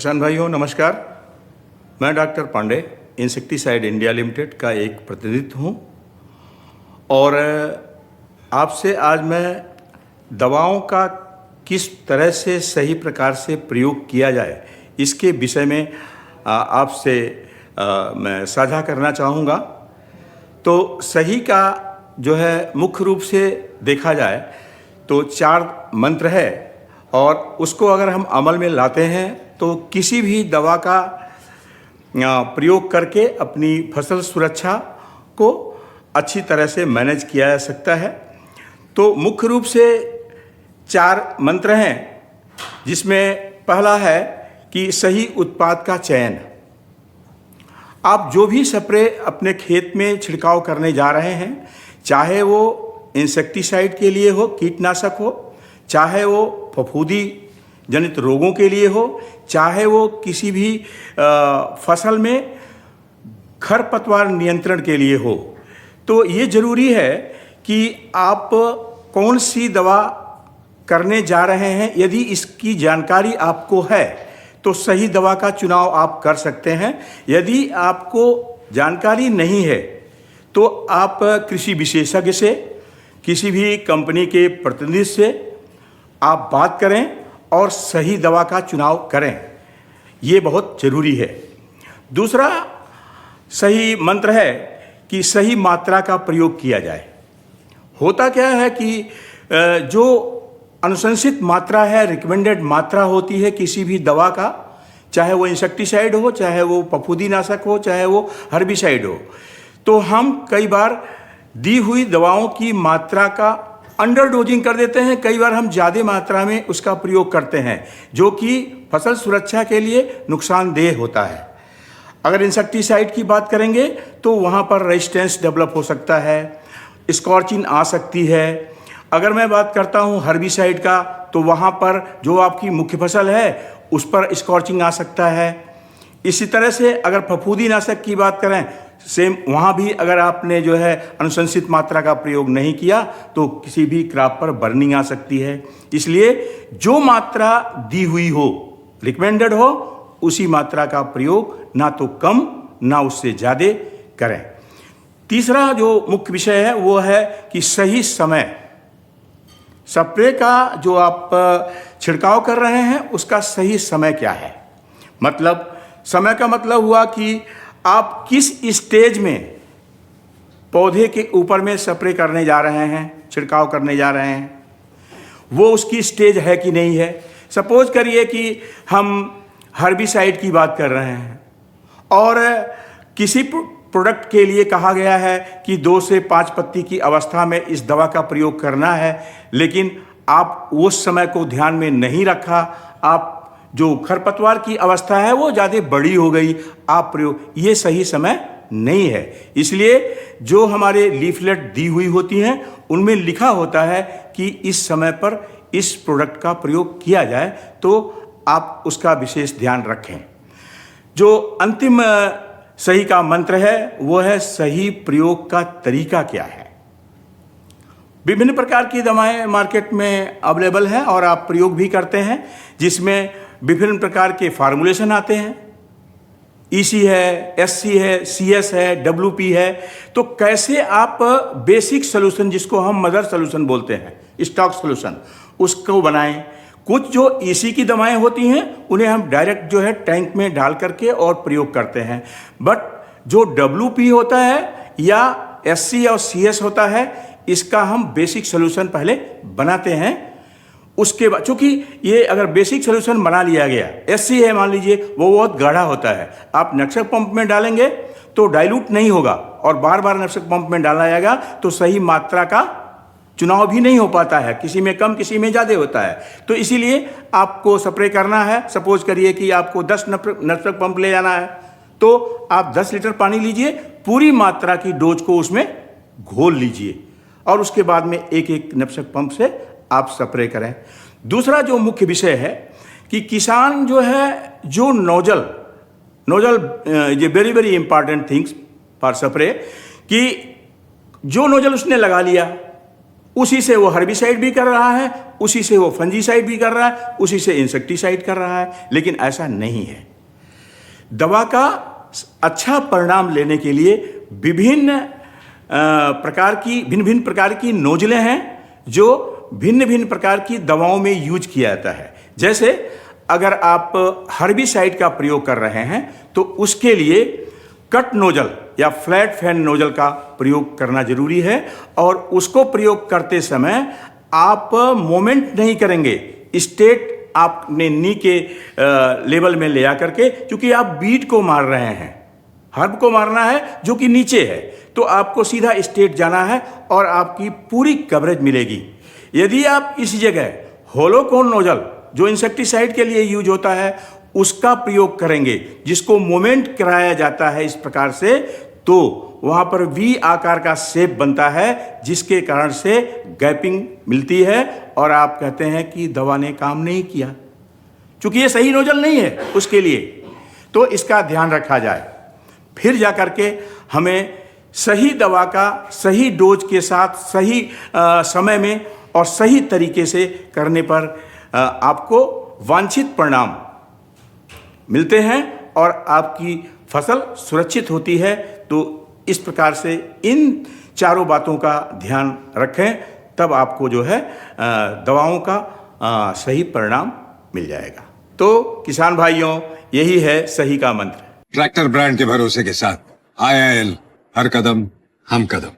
किसान भाइयों नमस्कार। मैं doctor Pandey insecticide India limited का एक प्रतिनिधि हूँ और आपसे आज मैं दवाओं का किस तरह से सही प्रकार से प्रयोग किया जाए इसके विषय में आपसे मैं साझा करना चाहूँगा। तो सही का जो है मुख्य रूप से देखा जाए तो 4 मंत्र है और उसको अगर हम अमल में लाते हैं तो किसी भी दवा का प्रयोग करके अपनी फसल सुरक्षा को अच्छी तरह से मैनेज किया जा सकता है। तो मुख्य रूप से 4 मंत्र हैं जिसमें पहला है कि सही उत्पाद का चयन। आप जो भी स्प्रे अपने खेत में छिड़काव करने जा रहे हैं, चाहे वो इंसेक्टिसाइड के लिए हो, कीटनाशक हो, चाहे वो फफूंदी जनित रोगों के लिए हो, चाहे वो किसी भी फसल में खरपतवार नियंत्रण के लिए हो, तो ये ज़रूरी है कि आप कौन सी दवा करने जा रहे हैं। यदि इसकी जानकारी आपको है तो सही दवा का चुनाव आप कर सकते हैं। यदि आपको जानकारी नहीं है तो आप कृषि विशेषज्ञ से, किसी भी कंपनी के प्रतिनिधि से आप बात करें और सही दवा का चुनाव करें, ये बहुत ज़रूरी है। दूसरा सही मंत्र है कि सही मात्रा का प्रयोग किया जाए। होता क्या है कि जो अनुशंसित मात्रा है, रिकमेंडेड मात्रा होती है किसी भी दवा का, चाहे वो इंसेक्टिसाइड हो, चाहे वो फफूंदीनाशक हो, चाहे वो हर्बिसाइड हो, तो हम कई बार दी हुई दवाओं की मात्रा का अंडर डोजिंग कर देते हैं। कई बार हम ज़्यादा मात्रा में उसका प्रयोग करते हैं जो कि फसल सुरक्षा के लिए नुकसानदेह होता है। अगर इंसेक्टिसाइड की बात करेंगे तो वहाँ पर रेजिस्टेंस डेवलप हो सकता है, स्कॉर्चिंग आ सकती है। अगर मैं बात करता हूँ हर्बिसाइड का तो वहाँ पर जो आपकी मुख्य फसल है उस पर स्कॉर्चिंग आ सकता है। इसी तरह से अगर फफूंदीनाशक की बात करें, सेम वहाँ भी अगर आपने जो है अनुशंसित मात्रा का प्रयोग नहीं किया तो किसी भी क्रॉप पर बर्निंग आ सकती है। इसलिए जो मात्रा दी हुई हो, रिकमेंडेड हो, उसी मात्रा का प्रयोग ना तो कम ना उससे ज़्यादा करें। तीसरा जो मुख्य विषय है वो है कि सही समय, स्प्रे का जो आप छिड़काव कर रहे हैं उसका सही समय क्या है। मतलब समय का मतलब हुआ कि आप किस स्टेज में पौधे के ऊपर में स्प्रे करने जा रहे हैं, छिड़काव करने जा रहे हैं, वो उसकी स्टेज है कि नहीं है। सपोज करिए कि हम हर्बिसाइड की बात कर रहे हैं और किसी प्रोडक्ट के लिए कहा गया है कि 2 से 5 पत्ती की अवस्था में इस दवा का प्रयोग करना है, लेकिन आप उस समय को ध्यान में नहीं रखा, आप जो खरपतवार की अवस्था है वो ज़्यादा बड़ी हो गई, आप प्रयोग, ये सही समय नहीं है। इसलिए जो हमारे लीफलेट दी हुई होती हैं उनमें लिखा होता है कि इस समय पर इस प्रोडक्ट का प्रयोग किया जाए, तो आप उसका विशेष ध्यान रखें। जो अंतिम सही का मंत्र है वो है सही प्रयोग का तरीका क्या है। विभिन्न प्रकार की दवाएं मार्केट में अवेलेबल हैं और आप प्रयोग भी करते हैं, जिसमें विभिन्न प्रकार के फार्मूलेशन आते हैं। ईसी है, एससी है, सीएस है, डब्ल्यूपी है। तो कैसे आप बेसिक सोल्यूशन, जिसको हम मदर सोल्यूशन बोलते हैं, स्टॉक सोल्यूशन, उसको बनाएं। कुछ जो ईसी की दवाएं होती हैं उन्हें हम डायरेक्ट जो है टैंक में डाल करके और प्रयोग करते हैं, बट जो डब्ल्यूपी होता है या एससी और सीएस होता है, इसका हम बेसिक सोल्यूशन पहले बनाते हैं। उसके बाद चूंकि ये अगर बेसिक सोल्यूशन बना लिया गया, एससी है मान लीजिए, वो बहुत गाढ़ा होता है, आप नक्शक पंप में डालेंगे तो डाइल्यूट नहीं होगा और बार बार नक्शक पंप में डाला जाएगा तो सही मात्रा का चुनाव भी नहीं हो पाता है, किसी में कम किसी में ज़्यादा होता है। तो इसीलिए आपको स्प्रे करना है, सपोज करिए कि आपको 10 नक्शक पंप ले जाना है, तो आप 10 लीटर पानी लीजिए, पूरी मात्रा की डोज को उसमें घोल लीजिए और उसके बाद में एक एक नक्शक पंप से आप स्प्रे करें। दूसरा जो मुख्य विषय है कि किसान जो है, जो नोजल ये very very important things for spray, कि जो नोजल उसने लगा लिया उसी से वो हर्बिसाइड भी कर रहा है, उसी से वो फंजीसाइड भी कर रहा है, उसी से इंसेक्टिसाइड कर रहा है। लेकिन ऐसा नहीं है। दवा का अच्छा परिणाम लेने के लिए भिन्न भिन्न प्रकार की नोजलें हैं जो भिन्न भिन्न प्रकार की दवाओं में यूज किया जाता है। जैसे अगर आप हर्बिसाइड का प्रयोग कर रहे हैं तो उसके लिए कट नोजल या फ्लैट फैन नोजल का प्रयोग करना जरूरी है, और उसको प्रयोग करते समय आप मोमेंट नहीं करेंगे, स्टेट आपने नी के लेवल में ले आकर के, क्योंकि आप बीट को मार रहे हैं, हर्ब को मारना है जो कि नीचे है, तो आपको सीधा स्टेट जाना है और आपकी पूरी कवरेज मिलेगी। यदि आप इस जगह होलोकोन नोजल जो इंसेक्टिसाइड के लिए यूज होता है उसका प्रयोग करेंगे, जिसको मोमेंट कराया जाता है इस प्रकार से, तो वहां पर वी आकार का शेप बनता है, जिसके कारण से गैपिंग मिलती है और आप कहते हैं कि दवा ने काम नहीं किया, क्योंकि ये सही नोजल नहीं है उसके लिए। तो इसका ध्यान रखा जाए, फिर जाकर के हमें सही दवा का सही डोज के साथ सही समय में और सही तरीके से करने पर आपको वांछित परिणाम मिलते हैं और आपकी फसल सुरक्षित होती है। तो इस प्रकार से इन चारों बातों का ध्यान रखें, तब आपको जो है दवाओं का सही परिणाम मिल जाएगा। तो किसान भाइयों, यही है सही का मंत्र। ट्रैक्टर ब्रांड के भरोसे के साथ IIL, हर कदम हम कदम।